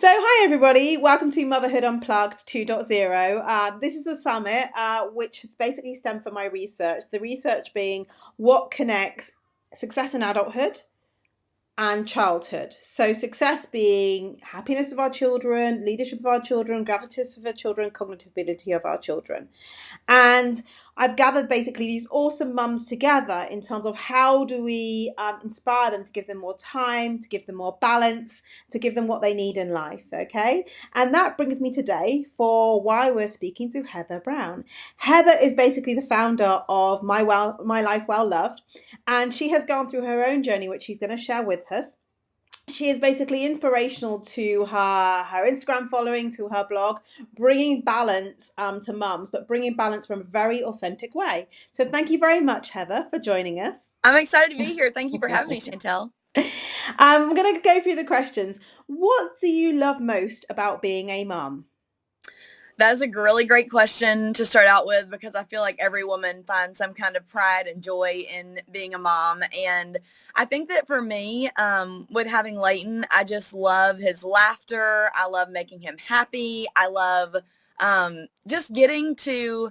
Hi everybody, welcome to Motherhood Unplugged 2.0. This is the summit, which has basically stemmed from my research. The research being what connects success in adulthood and childhood. So success being happiness of our children, leadership of our children, gravitas of our children, cognitive ability of our children. And I've gathered basically these awesome mums together in terms of how do we inspire them to give them more time, to give them more balance, to give them what they need in life, okay? And that brings me today for why we're speaking to Heather Brown. Heather is basically the founder of My Life Well Loved, and she has gone through her own journey, which she's going to share with us. She is basically inspirational to her Instagram following, to her blog, bringing balance to mums, but bringing balance from a very authentic way. So thank you very much, Heather, for joining us. I'm excited to be here. Thank you for having me, Chantel. I'm going to go through the questions. What do you love most about being a mum? That is a really great question to start out with because I feel like every woman finds some kind of pride and joy in being a mom. And I think that for me, with having Leighton, I just love his laughter. I love making him happy. I love just getting to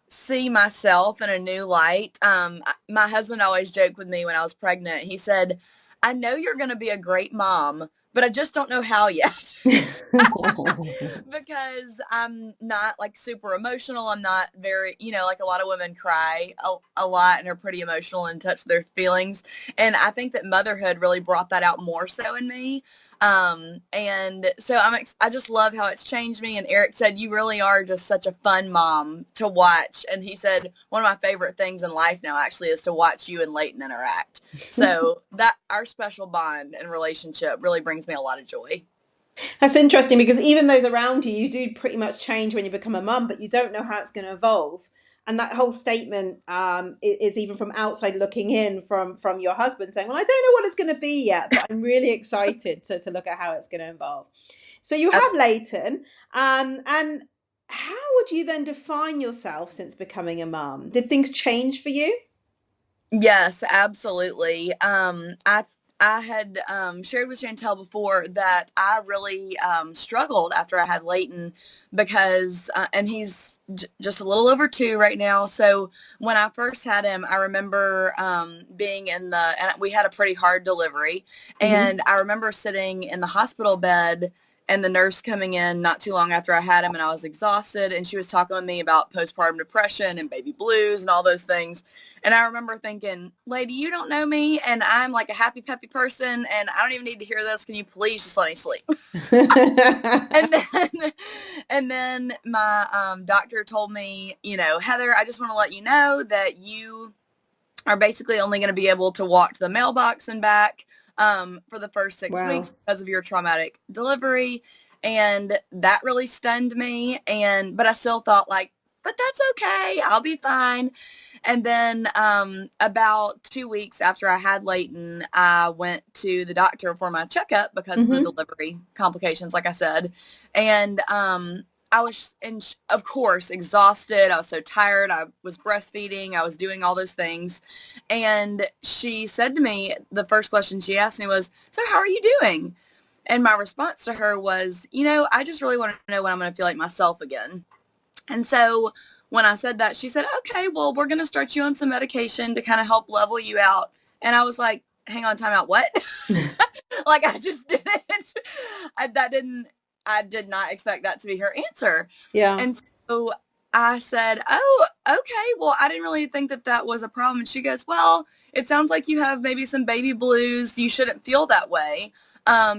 see myself in a new light. My husband always joked with me when I was pregnant. He said, I know you're going to be a great mom, but I just don't know how yet. Because I'm not like super emotional. I'm not very, like a lot of women cry a lot and are pretty emotional and touch their feelings. And I think that motherhood really brought that out more so in me. And so I just love how it's changed me. And Eric said, you really are just such a fun mom to watch. And he said, one of my favorite things in life now actually is to watch you and Leighton interact. So that our special bond and relationship really brings me a lot of joy. That's interesting because even those around you, you do pretty much change when you become a mum, but you don't know how it's going to evolve. And that whole statement is even from outside looking in from your husband saying, well, I don't know what it's going to be yet, but I'm really excited to look at how it's going to evolve. So you have Leighton, and how would you then define yourself since becoming a mum? Did things change for you? Yes, absolutely. I had shared with Chantel before that I really struggled after I had Leighton because, and he's just a little over 2 right now. So when I first had him, I remember being and we had a pretty hard delivery. Hmm. And I remember sitting in the hospital bed and the nurse coming in not too long after I had him and I was exhausted. And she was talking with me about postpartum depression and baby blues and all those things. And I remember thinking, lady, you don't know me, and I'm like a happy, peppy person, and I don't even need to hear this. Can you please just let me sleep? And then, and then my doctor told me, Heather, I just want to let you know that you are basically only going to be able to walk to the mailbox and back for the first 6 weeks Wow. because of your traumatic delivery. And that really stunned me. But I still thought like, but that's okay. I'll be fine. And then about 2 weeks after I had Leighton, I went to the doctor for my checkup because of the Hmm. delivery complications, like I said. And I was, of course, exhausted. I was so tired. I was breastfeeding. I was doing all those things. And she said to me, the first question she asked me was, so how are you doing? And my response to her was, I just really want to know when I'm going to feel like myself again. And so when I said that, she said, okay, well, we're going to start you on some medication to kind of help level you out. And I was like, hang on, time out. What? Like I just didn't, that didn't, I did not expect that to be her answer. Yeah. And so I said, oh, okay. Well, I didn't really think that that was a problem. And she goes, well, it sounds like you have maybe some baby blues. You shouldn't feel that way.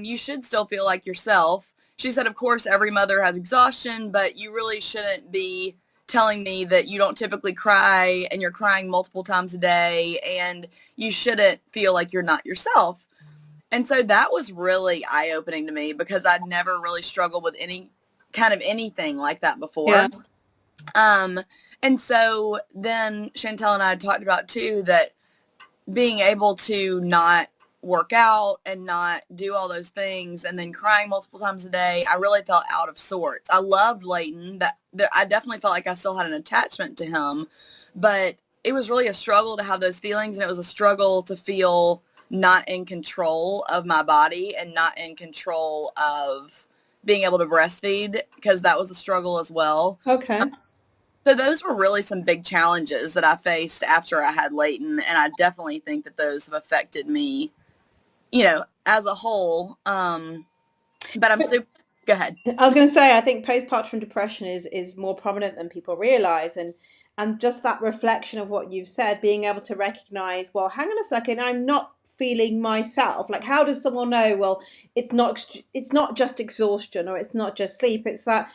You should still feel like yourself. She said, of course, every mother has exhaustion, but you really shouldn't be telling me that you don't typically cry and you're crying multiple times a day and you shouldn't feel like you're not yourself. And so that was really eye-opening to me because I'd never really struggled with any kind of anything like that Yeah. before. Um, and so then Chantel and I had talked about too that being able to not work out and not do all those things and then crying multiple times a day, I really felt out of sorts. I loved Leighton. That I definitely felt like I still had an attachment to him, but it was really a struggle to have those feelings, and it was a struggle to feel not in control of my body and not in control of being able to breastfeed, because that was a struggle as well. Okay. So those were really some big challenges that I faced after I had Leighton, and I definitely think that those have affected me, as a whole. But I'm super. Go ahead. I was going to say, I think postpartum depression is more prominent than people realize, and just that reflection of what you've said, being able to recognize, well, hang on a second, I'm not feeling myself. Like, how does someone know? Well, it's not just exhaustion, or it's not just sleep. It's that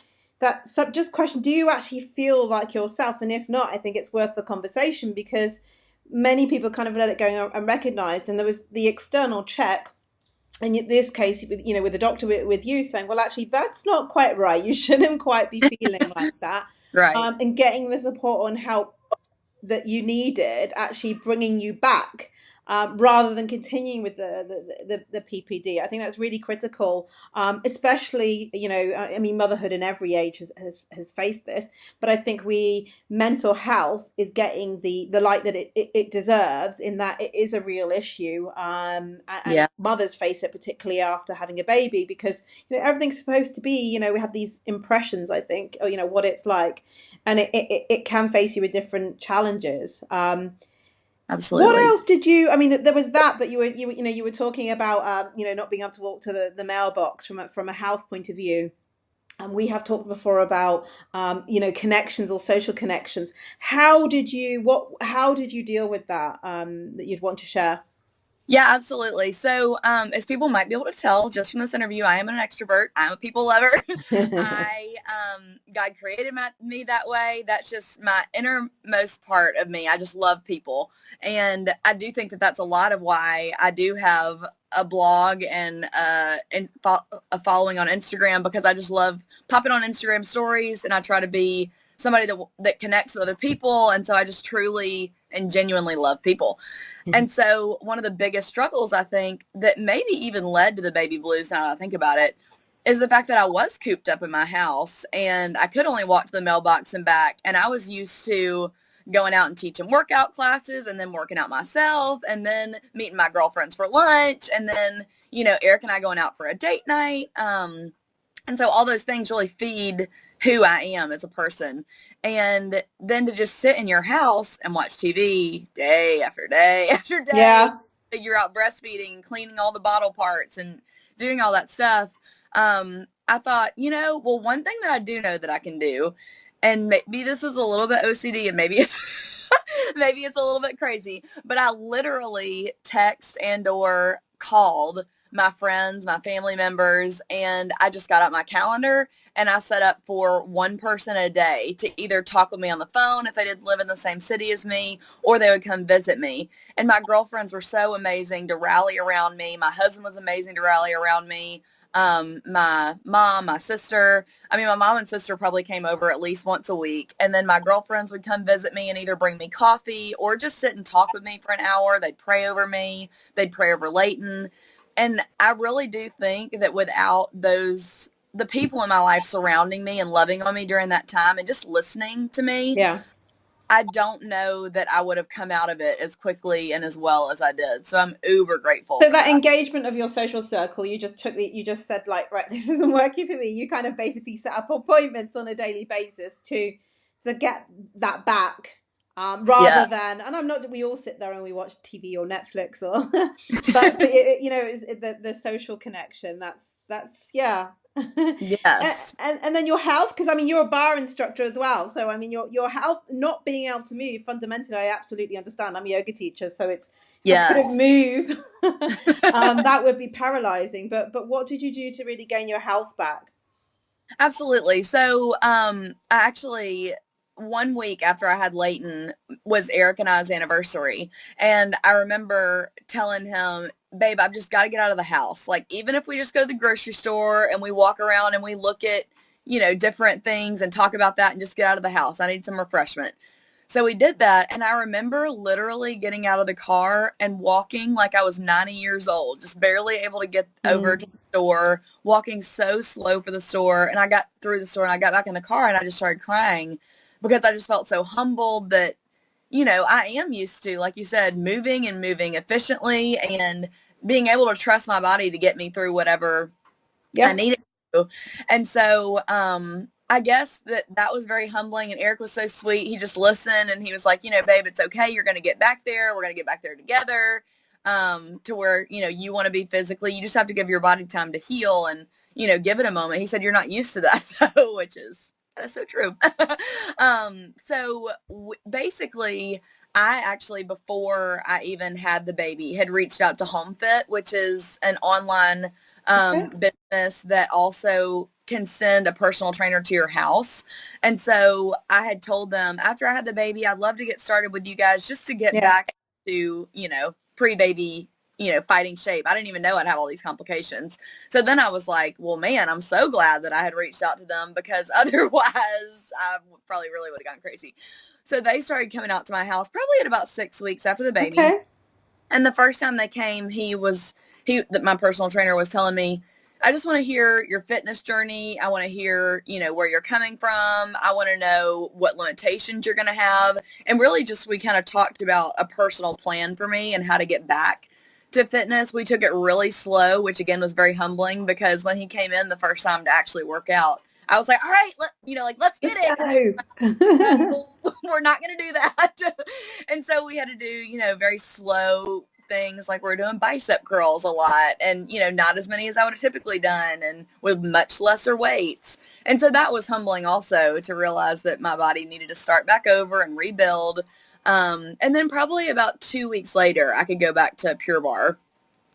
just question: do you actually feel like yourself? And if not, I think it's worth the conversation, because many people kind of let it go and recognized, and there was the external check. And in this case, with the doctor, with you saying, well, actually, that's not quite right. You shouldn't quite be feeling like that. Right. And getting the support and help that you needed, actually bringing you back, rather than continuing with the PPD. I think that's really critical, especially, I mean, motherhood in every age has faced this, but I think mental health is getting the light that it deserves, in that it is a real issue. And Yeah, mothers face it, particularly after having a baby, because, everything's supposed to be, we have these impressions, I think, or, what it's like, and it can face you with different challenges. What absolutely. else did you? I mean, there was that, but you were talking about, not being able to walk to the mailbox from a health point of view. And we have talked before about, connections or social connections. How did you deal with that, that you'd want to share? Yeah, absolutely. So, as people might be able to tell just from this interview, I am an extrovert. I'm a people lover. God created me that way. That's just my innermost part of me. I just love people. And I do think that that's a lot of why I do have a blog and a following on Instagram, because I just love popping on Instagram stories, and I try to be somebody that connects with other people. And so I just truly and genuinely love people. And so one of the biggest struggles, I think, that maybe even led to the baby blues, now that I think about it, is the fact that I was cooped up in my house and I could only walk to the mailbox and back. And I was used to going out and teaching workout classes, and then working out myself, and then meeting my girlfriends for lunch, and then, Eric and I going out for a date night. And so all those things really feed who I am as a person. And then to just sit in your house and watch TV day after day after day, Yeah. figure out breastfeeding, cleaning all the bottle parts, and doing all that stuff. I thought, well, one thing that I do know that I can do, and maybe this is a little bit OCD, and maybe it's maybe it's a little bit crazy, but I literally text and or called my friends, my family members, and I just got out my calendar and I set up for one person a day to either talk with me on the phone if they didn't live in the same city as me, or they would come visit me. And my girlfriends were so amazing to rally around me. My husband was amazing to rally around me. My mom, my sister, my mom and sister probably came over at least once a week. And then my girlfriends would come visit me and either bring me coffee or just sit and talk with me for an hour. They'd pray over me. They'd pray over Leighton. And I really do think that without the people in my life surrounding me and loving on me during that time and just listening to me, Yeah. I don't know that I would have come out of it as quickly and as well as I did. So I'm uber grateful So for that that. engagement of your social circle, you just said, like, right, this isn't working for me. You kind of basically set up appointments on a daily basis to get that back, Yeah. rather than, and I'm not, we all sit there and we watch TV or Netflix, or, but for, it's the social connection. That's yeah. and, Yes. and then your health, because I mean, you're a bar instructor as well, so I mean, your health, not being able to move, fundamentally, I absolutely understand. I'm a yoga teacher, so it's, if I couldn't Yes. move, that would be paralyzing. But what did you do to really gain your health back? Absolutely. So, I actually, one week after I had Leighton was Eric and I's anniversary. And I remember telling him, babe, I've just got to get out of the house. Like, even if we just go to the grocery store and we walk around and we look at, different things and talk about that and just get out of the house. I need some refreshment. So we did that. And I remember literally getting out of the car and walking like I was 90 years old, just barely able to get over to Mm, the store, walking so slow for the store. And I got through the store and I got back in the car and I just started crying because I just felt so humbled that, I am used to, like you said, moving and moving efficiently and being able to trust my body to get me through whatever I yeah. needed. And so, I guess that was very humbling, and Eric was so sweet. He just listened, and he was like, babe, it's okay. You're going to get back there. We're going to get back there together, to where, you want to be physically, you just have to give your body time to heal and, give it a moment. He said, you're not used to that though, which is so true. Basically, I actually, before I even had the baby, had reached out to HomeFit, which is an online Okay. business that also can send a personal trainer to your house. And so I had told them, after I had the baby, I'd love to get started with you guys just to get Yeah. back to, pre-baby, fighting shape. I didn't even know I'd have all these complications. So then I was like, well, man, I'm so glad that I had reached out to them, because otherwise I probably really would have gone crazy. So they started coming out to my house probably at about 6 weeks after the baby. Okay. And the first time they came, my personal trainer was telling me, I just want to hear your fitness journey. I want to hear, where you're coming from. I want to know what limitations you're going to have. And really just, we kind of talked about a personal plan for me and how to get back to fitness. We took it really slow, which again was very humbling, because when he came in the first time to actually work out, I was like, all right, let's get Let's it. And they were like, go. no, we're not going to do that. And so we had to do, very slow things, like we're doing bicep curls a lot, and, not as many as I would have typically done, and with much lesser weights. And so that was humbling also, to realize that my body needed to start back over and rebuild. And then probably about 2 weeks later, I could go back to Pure Barre,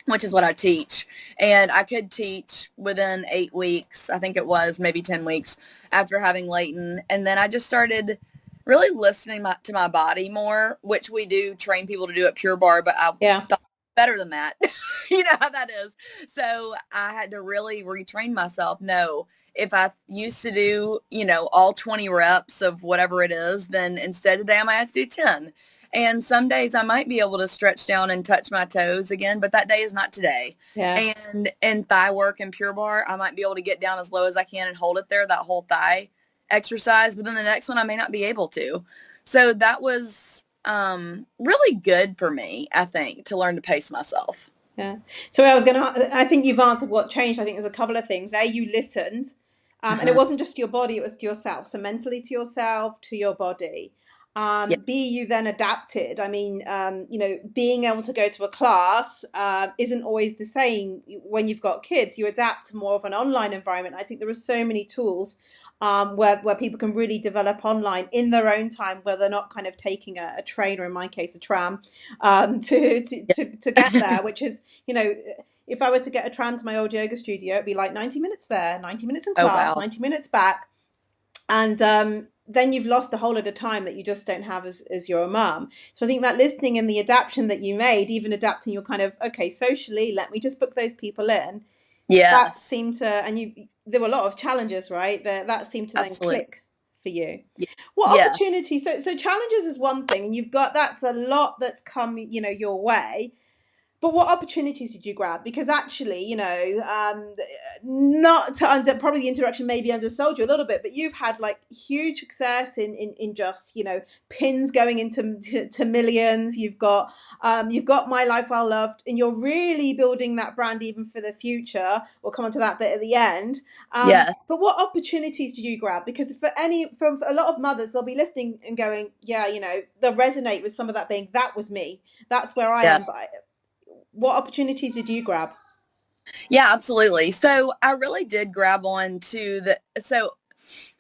which is what I teach. And I could teach within 8 weeks, I think it was maybe 10 weeks after having Leighton. And then I just started really listening to my body more, which we do train people to do at Pure Barre, but I Yeah. thought better than that. You know how that is. So I had to really retrain myself. No, if I used to do, all 20 reps of whatever it is, then instead today I might have to do 10. And some days I might be able to stretch down and touch my toes again, but that day is not today. Yeah. And in thigh work and Pure Barre, I might be able to get down as low as I can and hold it there, that whole thigh exercise, but then the next one I may not be able to. So that was really good for me, I think, to learn to pace myself. Yeah. So I think you've answered what changed. I think there's a couple of things. A, you listened, and it Uh-huh. wasn't just to your body, it was to yourself. So mentally to yourself, to your body. Yeah. B, you then adapted. I mean, being able to go to a class isn't always the same when you've got kids. You adapt to more of an online environment. I think there are so many tools where people can really develop online in their own time, where they're not kind of taking a train, or in my case, a tram, to get there, which is, if I were to get a tram to my old yoga studio, it'd be like 90 minutes there, 90 minutes in Oh, class, wow. 90 minutes back. And then you've lost a whole lot of time that you just don't have as your mum. So I think that listening and the adaptation that you made, even adapting your kind of, okay, socially, let me just book those people in. That Yes, seemed to, there were a lot of challenges, right? That seemed to then absolutely. click for you. Ye- What Yeah. opportunities? So challenges is one thing, and that's a lot that's come, your way. But what opportunities did you grab? Because actually, not to probably the introduction maybe undersold you a little bit, but you've had like huge success in just, pins going into to millions. You've got My Life Well Loved, and you're really building that brand even for the future. We'll come on to that bit at the end. Yes. But what opportunities did you grab? Because from a lot of mothers, they'll be listening and going, yeah, they'll resonate with some of that being, that was me. That's where I Yeah. am. But what opportunities did you grab? Yeah, absolutely. So I really did grab on to so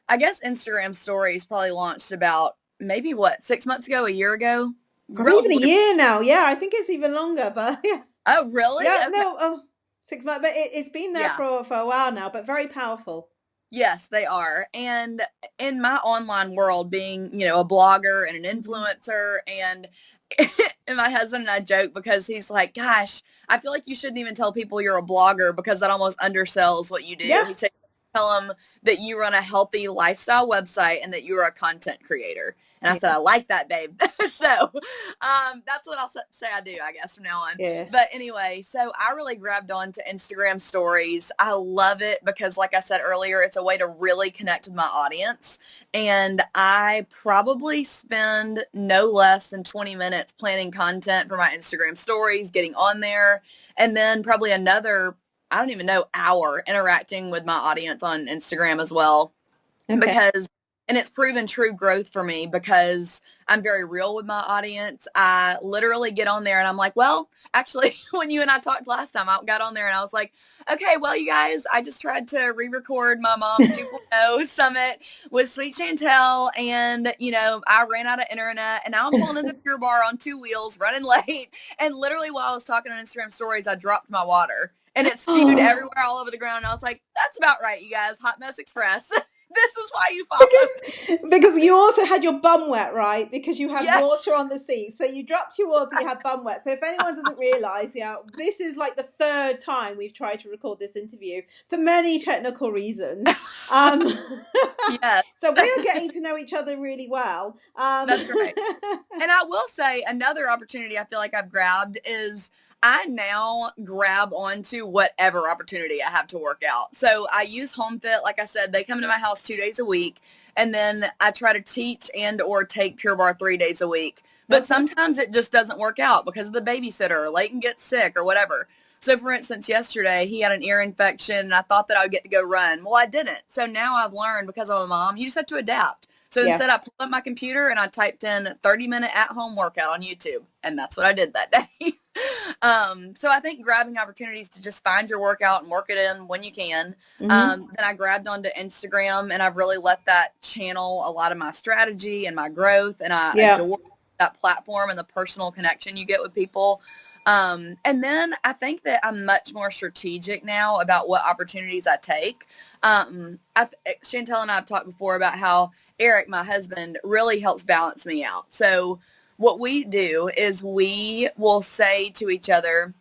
I guess Instagram stories probably launched about maybe 6 months ago, a year ago, Probably even a relatively. year now. Yeah, I think it's even longer. But yeah, Oh, really? yeah, Okay. no, 6 months. But it's been there Yeah. for a while now. But very powerful. Yes, they are. And in my online world, being, a blogger and an Mm-hmm. influencer, and and my husband and I joke, because he's like, gosh, I feel like you shouldn't even tell people you're a blogger, because that almost undersells what you do. Yeah, He said, tell them that you run a healthy lifestyle website and that you're a content creator. And I said, yeah, I like that, babe. So that's what I'll say I do, I guess, from now on. yeah, But anyway, so I really grabbed on to Instagram stories. I love it because, like I said earlier, it's a way to really connect with my audience. And I probably spend no less than 20 minutes planning content for my Instagram stories, getting on there, and then probably another I don't even know, hour interacting with my audience on Instagram as well. Okay. Because, and it's proven true growth for me because I'm very real with my audience. I literally get on there and I'm like, well, actually, when you and I talked last time, I got on there and I was like, okay, well, you guys, I just tried to re-record my Mom 2.0 summit with Sweet Chantel, and, you know, I ran out of internet, and now I'm pulling into Pure Bar on 2 wheels, running late, and literally while I was talking on Instagram stories, I dropped my water, and it spewed everywhere all over the ground, and I was like, that's about right, you guys, Hot Mess Express. This is why you follow me. Because you also had your bum wet, right? Because you had Yes. water on the seat. So you dropped your water, you had bum wet. So if anyone doesn't realize, yeah, this is like the third time we've tried to record this interview for many technical reasons. Yes. So we're getting to know each other really well. That's right. And I will say another opportunity I feel like I've grabbed is I now grab onto whatever opportunity I have to work out. So I use Home Fit. Like I said, they come to my house 2 days a week. And then I try to teach and or take Pure Barre 3 days a week. But sometimes it just doesn't work out because of the babysitter or Leighton gets sick or whatever. So for instance, yesterday he had an ear infection and I thought that I would get to go run. Well, I didn't. So now I've learned, because I'm a mom, you just have to adapt. So Yeah. instead I pulled up my computer and I typed in 30-minute at-home workout on YouTube. And that's what I did that day. So I think grabbing opportunities to just find your workout and work it in when you can. Then I grabbed onto Instagram and I've really let that channel a lot of my strategy and my growth. And I adore that platform and the personal connection you get with people. And then I think that I'm much more strategic now about what opportunities I take. Chantel and I have talked before about how Eric, my husband, really helps balance me out. So what we do is we will say to each other,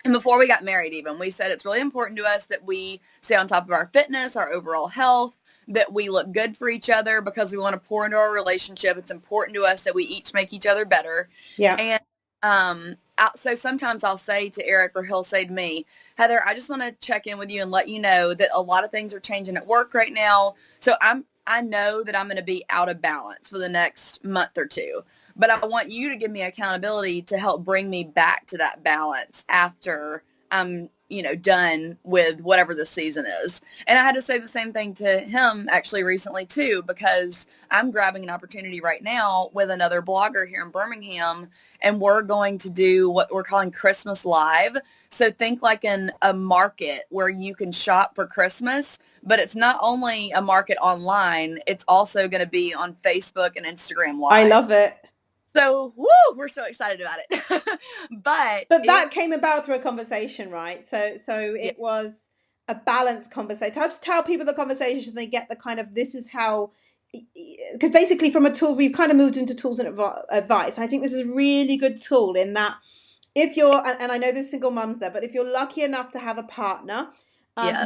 and before we got married even, we said it's really important to us that we stay on top of our fitness, our overall health, that we look good for each other because we want to pour into our relationship. It's important to us that we each make each other better. Yeah. And so sometimes I'll say to Eric, or he'll say to me, Heather, I just want to check in with you and let you know that a lot of things are changing at work right now. So I know that I'm going to be out of balance for the next month or two, but I want you to give me accountability to help bring me back to that balance after I'm, done with whatever the season is. And I had to say the same thing to him actually recently too, because I'm grabbing an opportunity right now with another blogger here in Birmingham, and we're going to do what we're calling Christmas Live. So think like in a market where you can shop for Christmas, but it's not only a market online, it's also going to be on Facebook and Instagram Live. I love it. So, we're so excited about it. But that came about through a conversation, right? So it was a balanced conversation. I'll just tell people the conversation so they get the kind of, this is how, because basically from a tool, we've kind of moved into tools and advice. I think this is a really good tool in that if you're, and I know there's single mums there, but if you're lucky enough to have a partner,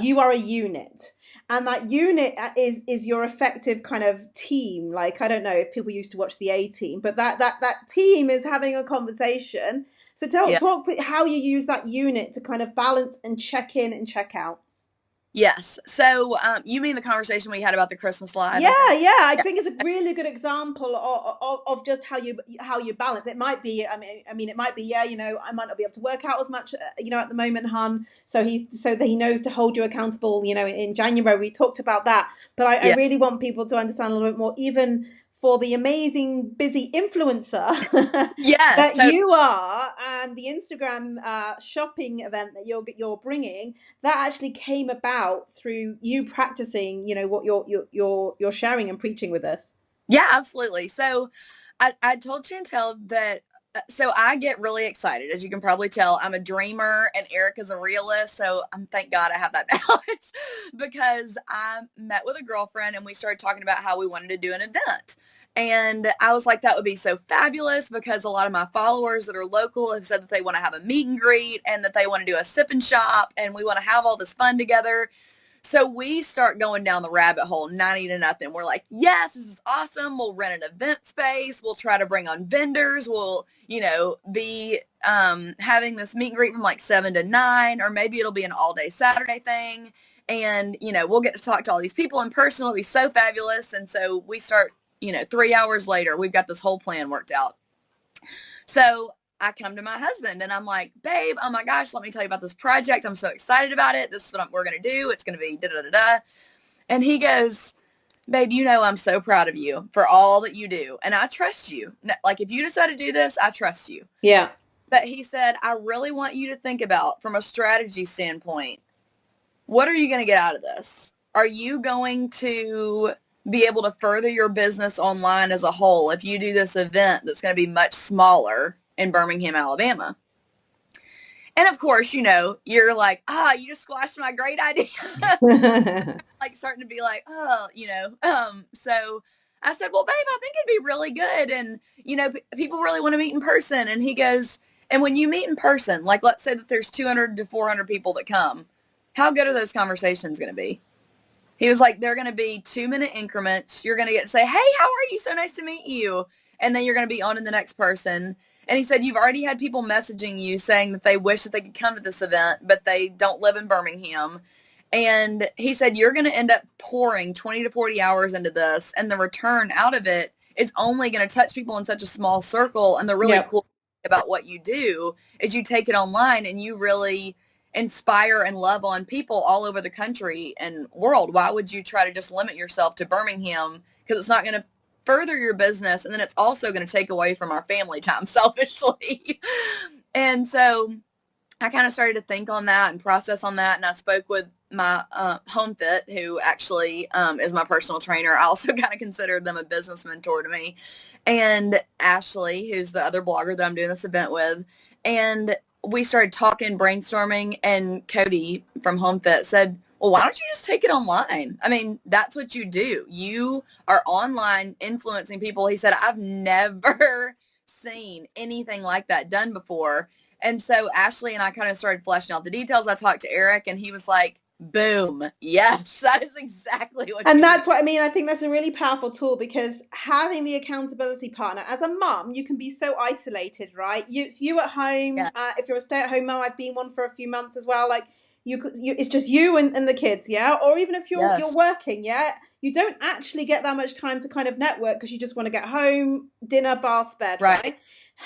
you are a unit, and that unit is your effective kind of team. Like, I don't know if people used to watch the A-Team, but that team is having a conversation. So talk how you use that unit to kind of balance and check in and check out. Yes. So you mean the conversation we had about the Christmas Live? Yeah. I think it's a really good example of just how you balance. It might be, I mean, it might be, I might not be able to work out as much, at the moment, hun. So that he knows to hold you accountable. In January we talked about that, but I really want people to understand a little bit more, even for the amazing busy influencer that you are, and the Instagram shopping event that you're bringing, that actually came about through you practicing, what you're sharing and preaching with us. Yeah, absolutely. So I told Chantel that, so I get really excited. As you can probably tell, I'm a dreamer and Eric is a realist. So thank God I have that balance, because I met with a girlfriend and we started talking about how we wanted to do an event. And I was like, that would be so fabulous, because a lot of my followers that are local have said that they want to have a meet and greet and that they want to do a sip and shop and we want to have all this fun together. So we start going down the rabbit hole, 90 to nothing. We're like, yes, this is awesome. We'll rent an event space. We'll try to bring on vendors. We'll, be having this meet and greet from like 7 to 9, or maybe it'll be an all day Saturday thing. And, we'll get to talk to all these people in person. It'll be so fabulous. And so we start, 3 hours later, we've got this whole plan worked out. So I come to my husband and I'm like, babe, oh my gosh, let me tell you about this project. I'm so excited about it. This is what we're going to do. It's going to be da da da da. And he goes, babe, you know I'm so proud of you for all that you do. And I trust you. Like, if you decide to do this, I trust you. Yeah. But he said, I really want you to think about, from a strategy standpoint, what are you going to get out of this? Are you going to be able to further your business online as a whole if you do this event that's going to be much smaller in Birmingham, Alabama? And of course, you know, you're like, you just squashed my great idea. Like starting to be like, oh, you know. So I said, well, babe, I think it'd be really good. And, you know, people really want to meet in person. And he goes, and when you meet in person, like let's say that there's 200 to 400 people that come, how good are those conversations going to be? He was like, they're going to be 2-minute increments. You're going to get to say, hey, how are you? So nice to meet you. And then you're going to be on to the next person. And he said, you've already had people messaging you saying that they wish that they could come to this event, but they don't live in Birmingham. And he said, you're going to end up pouring 20 to 40 hours into this. And the return out of it is only going to touch people in such a small circle. And the really cool thing about what you do is you take it online and you really inspire and love on people all over the country and world. Why would you try to just limit yourself to Birmingham? Because it's not going to further your business. And then it's also going to take away from our family time selfishly. And so I kind of started to think on that and process on that. And I spoke with my home fit, who actually is my personal trainer. I also kind of consider them a business mentor to me. And Ashley, who's the other blogger that I'm doing this event with. And we started talking, brainstorming, and Cody from Home Fit said, well, why don't you just take it online? I mean, that's what you do. You are online influencing people. He said, I've never seen anything like that done before. And so Ashley and I kind of started fleshing out the details. I talked to Eric and he was like, boom, yes, that is exactly what and that's what I mean. I think that's a really powerful tool, because having the accountability partner, as a mum, you can be so isolated, right? You at home. Yeah. If you're a stay-at-home mum, I've been one for a few months as well. Like it's just you and the kids, yeah. Or even if you're working, yeah, you don't actually get that much time to kind of network because you just want to get home, dinner, bath, bed, right?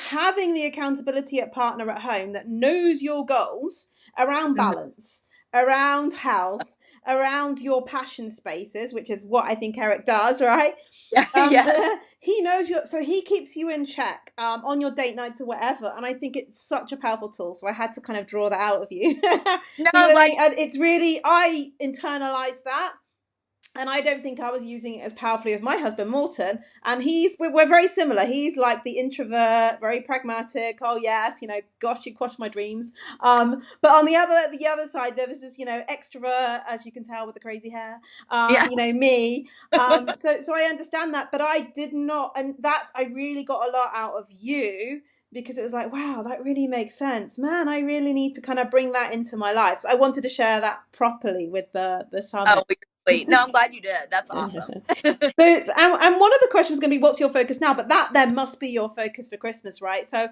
Having the accountability partner at home that knows your goals around balance, around health, around your passion spaces, which is what I think Eric does, right? He knows you, so he keeps you in check on your date nights or whatever. And I think it's such a powerful tool. So I had to kind of draw that out of you. It's really, I internalized that. And I don't think I was using it as powerfully with my husband, Morton. And we're very similar. He's like the introvert, very pragmatic. Oh, yes, you know, gosh, you crushed my dreams. But on the other side, there was this, you know, extrovert, as you can tell, with the crazy hair, you know, me. So I understand that. But I did not. And that I really got a lot out of you, because it was like, wow, that really makes sense. Man, I really need to kind of bring that into my life. So I wanted to share that properly with the summit. Oh, wait, no, I'm glad you did. That's awesome. So and one of the questions was going to be, what's your focus now? But that then must be your focus for Christmas, right? So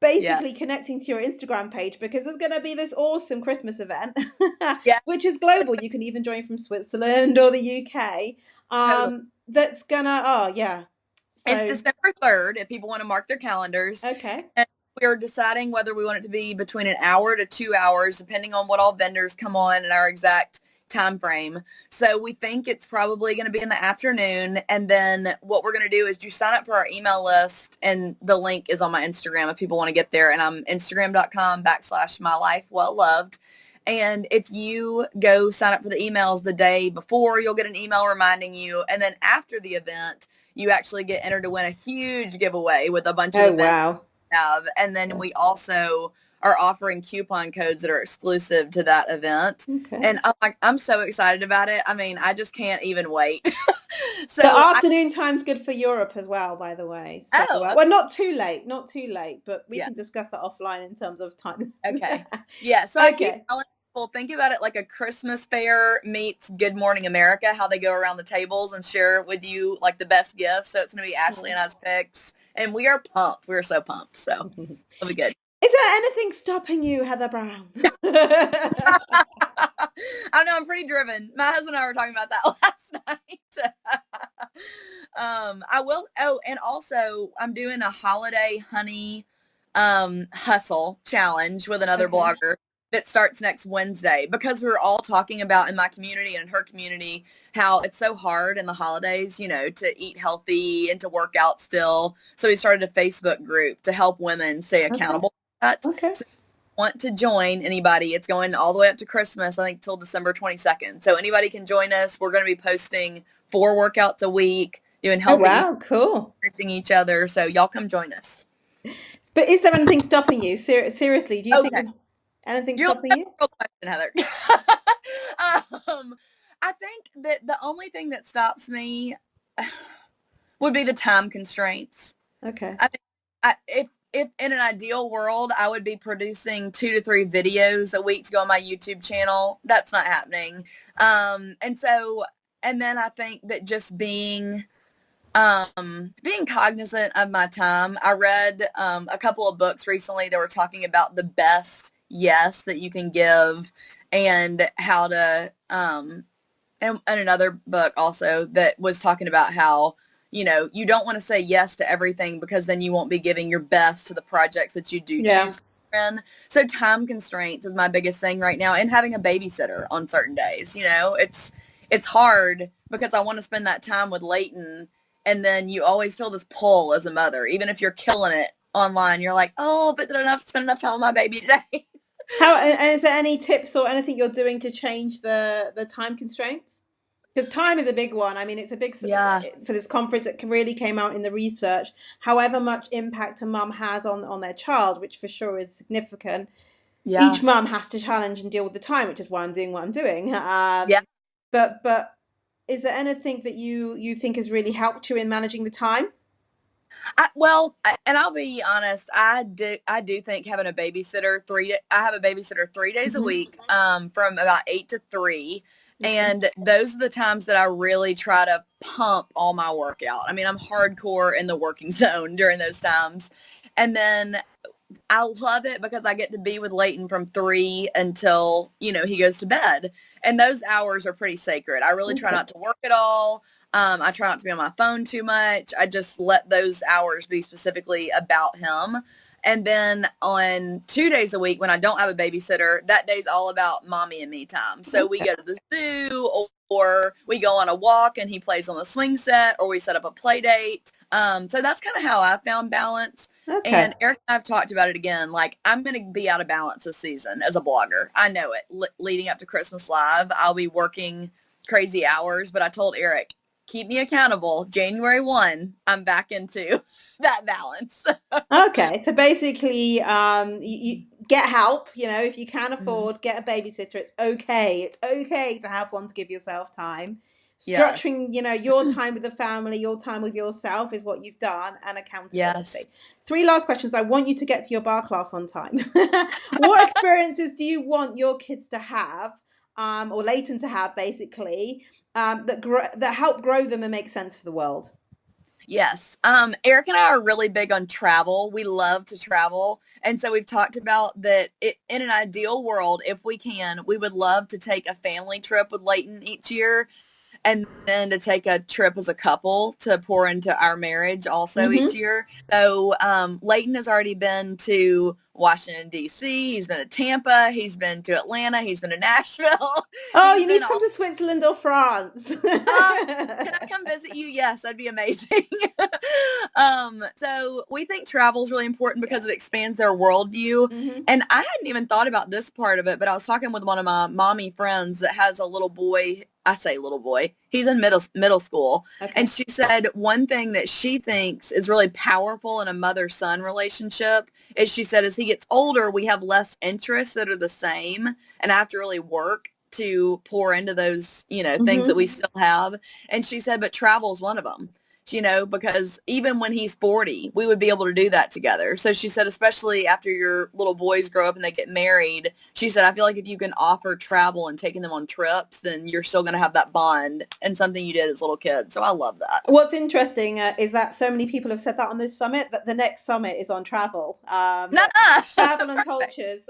basically connecting to your Instagram page, because there's going to be this awesome Christmas event, which is global. You can even join from Switzerland or the UK. That's gonna, So, it's December 3rd if people want to mark their calendars. Okay. And we're deciding whether we want it to be between an hour to 2 hours, depending on what all vendors come on and our exact time frame. So we think it's probably going to be in the afternoon. And then what we're going to do is you sign up for our email list, and the link is on my Instagram if people want to get there. And I'm instagram.com/mylifewellloved. And if you go sign up for the emails the day before, you'll get an email reminding you. And then after the event, you actually get entered to win a huge giveaway with a bunch of events. Wow. And then we also are offering coupon codes that are exclusive to that event. Okay. And I'm so excited about it. I mean, I just can't even wait. So the afternoon time's good for Europe as well, by the way. So, well, not too late, but we can discuss that offline in terms of time. Okay. Yeah. So I keep telling people, think about it like a Christmas fair meets Good Morning America, how they go around the tables and share with you like the best gifts. So it's going to be Ashley and I's picks. And we are pumped. We're so pumped. So it'll be good. Is there anything stopping you, Heather Brown? I know, I'm pretty driven. My husband and I were talking about that last night. I will. Oh, and also I'm doing a holiday honey hustle challenge with another Okay. blogger that starts next Wednesday, because we were all talking about in my community and in her community how it's so hard in the holidays, to eat healthy and to work out still. So we started a Facebook group to help women stay Okay. accountable to that. Okay. So want to join anybody, it's going all the way up to Christmas, I think till December 22nd. So anybody can join us. We're going to be posting 4 workouts a week, doing Oh, healthy eating, wow. Cool. encouraging each other. So y'all come join us. But is there anything stopping you? Seriously, do you think Okay. there's anything That's stopping a you? real question, Heather. I think that the only thing that stops me would be the time constraints. Okay. I mean, if in an ideal world I would be producing 2 to 3 videos a week to go on my YouTube channel, that's not happening. And then I think that just being cognizant of my time. I read a couple of books recently that were talking about the best yes that you can give, and how to and another book also that was talking about how, you don't want to say yes to everything, because then you won't be giving your best to the projects that you do Yeah. choose to in. So time constraints is my biggest thing right now, and having a babysitter on certain days. It's hard because I want to spend that time with Leighton, and then you always feel this pull as a mother, even if you're killing it online. You're like, oh, but did I spend enough time with my baby today? How and is there any tips or anything you're doing to change the time constraints? Because time is a big one. I mean, it's a big Yeah, for this conference. It really came out in the research. However much impact a mum has on their child, which for sure is significant, yeah, each mum has to challenge and deal with the time, which is why I'm doing what I'm doing. yeah. But is there anything that you think has really helped you in managing the time? And I'll be honest, I do think having a babysitter I have a babysitter 3 days a Hmm. week, from about 8 to 3, Okay. and those are the times that I really try to pump all my workout. I mean, I'm hardcore in the working zone during those times, and then I love it because I get to be with Leighton from 3 until, he goes to bed. And those hours are pretty sacred. I really try Okay. not to work at all. I try not to be on my phone too much. I just let those hours be specifically about him. And then on 2 days a week, when I don't have a babysitter, that day's all about mommy and me time. So we Okay. go to the zoo, or we go on a walk and he plays on the swing set, or we set up a play date. So that's kind of how I found balance. Okay. And Eric and I have talked about it again. Like, I'm going to be out of balance this season as a blogger. I know it. Leading up to Christmas Live, I'll be working crazy hours, but I told Eric, keep me accountable. January 1, I'm back into that balance. Okay, so basically, you get help. If you can Mhm. afford, get a babysitter. It's okay. It's okay to have one to give yourself time. Yes. Structuring, your time with the family, your time with yourself is what you've done, and Yes. accountability. 3 last questions. I want you to get to your bar class on time. What experiences do you want your kids to have, or Leighton to have, basically, that help grow them and make sense for the world? Yes. Eric and I are really big on travel. We love to travel. And so we've talked about that in an ideal world, if we can, we would love to take a family trip with Leighton each year, and then to take a trip as a couple to pour into our marriage also each Mm-hmm. year. So Leighton has already been to Washington, D.C. He's been to Tampa. He's been to Atlanta. He's been to Nashville. Oh, He's you need been to come all to Switzerland or France. um, can I come visit you? Yes, that'd be amazing. So we think travel is really important Yeah. because it expands their worldview. Hmm. And I hadn't even thought about this part of it, but I was talking with one of my mommy friends that has a little boy. I say little boy. He's in middle school. And Okay. she said one thing that she thinks is really powerful in a mother-son relationship is, she said, as he gets older, we have less interests that are the same, and I have to really work to pour into those, things that we Hmm. still have. And she said, but travel is one of them, because even when he's 40, we would be able to do that together. So she said, especially after your little boys grow up and they get married, she said, I feel like if you can offer travel and taking them on trips, then you're still going to have that bond and something you did as little kids. So I love that. What's interesting is that so many people have said that on this summit, that the next summit is on travel, Nuh-uh. travel and cultures.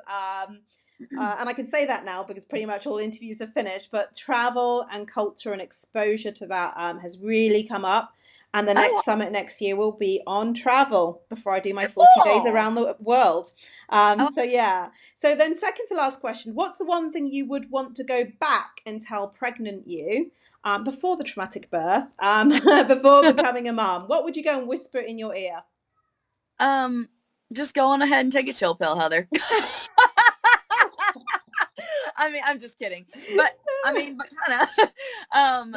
and I can say that now because pretty much all interviews are finished, but travel and culture and exposure to that has really come up. And the Oh, next summit next year will be on travel before I do my 40 days cool. around the world. Oh, So, yeah. So, then, second to last question, what's the one thing you would want to go back and tell pregnant you before the traumatic birth, before becoming a mom? What would you go and whisper in your ear? um, just go on ahead and take a chill pill, Heather. I mean, I'm just kidding, but I mean, but kind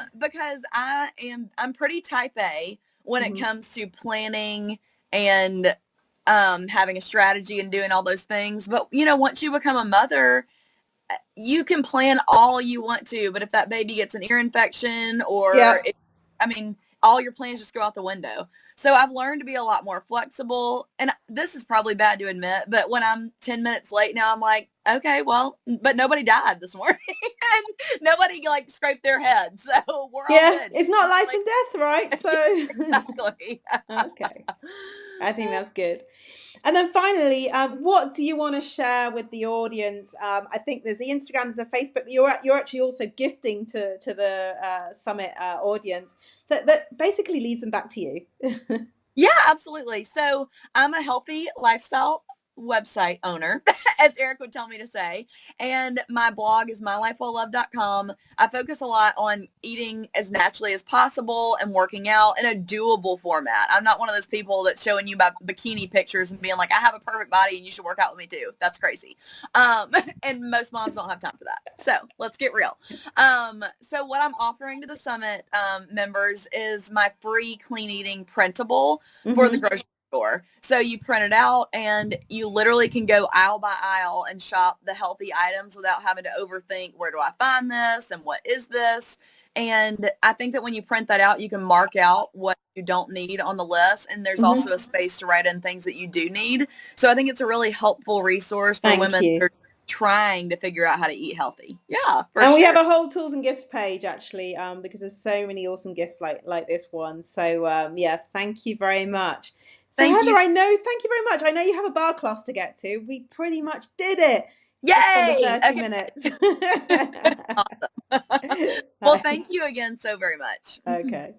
of, because I'm pretty type A when it Mhm. comes to planning and having a strategy and doing all those things. But once you become a mother, you can plan all you want to, but if that baby gets an ear infection or Yep. I mean, all your plans just go out the window. So I've learned to be a lot more flexible. And this is probably bad to admit, but when I'm 10 minutes late now, I'm like, okay, well, but nobody died this morning and nobody like scraped their head. So we're all Yeah, good. it's not life and death, right? So, Exactly. okay, I think that's good. And then finally, what do you want to share with the audience? I think there's the Instagram, there's a Facebook. You're actually also gifting to the summit audience that basically leads them back to you. Yeah, absolutely. So I'm a healthy lifestyle website owner, as Eric would tell me to say. And my blog is mylifewelllove.com. I focus a lot on eating as naturally as possible and working out in a doable format. I'm not one of those people that's showing you my bikini pictures and being like, I have a perfect body and you should work out with me too. That's crazy. And most moms don't have time for that. So let's get real. So what I'm offering to the summit members is my free clean eating printable for the Hmm. grocery store. So you print it out and you literally can go aisle by aisle and shop the healthy items without having to overthink, where do I find this and what is this? And I think that when you print that out, you can mark out what you don't need on the list. And there's also Hmm. a space to write in things that you do need. So I think it's a really helpful resource for Thank women you. that are trying to figure out how to eat healthy. Yeah, for And we have sure. a whole tools and gifts page actually, because there's so many awesome gifts like this one. So yeah, thank you very much. So Thank Heather, you. I know, thank you very much. I know you have a bar class to get to. We pretty much did it just under Yay! 30 Okay. minutes. Awesome. Well, thank you again so very much. Okay.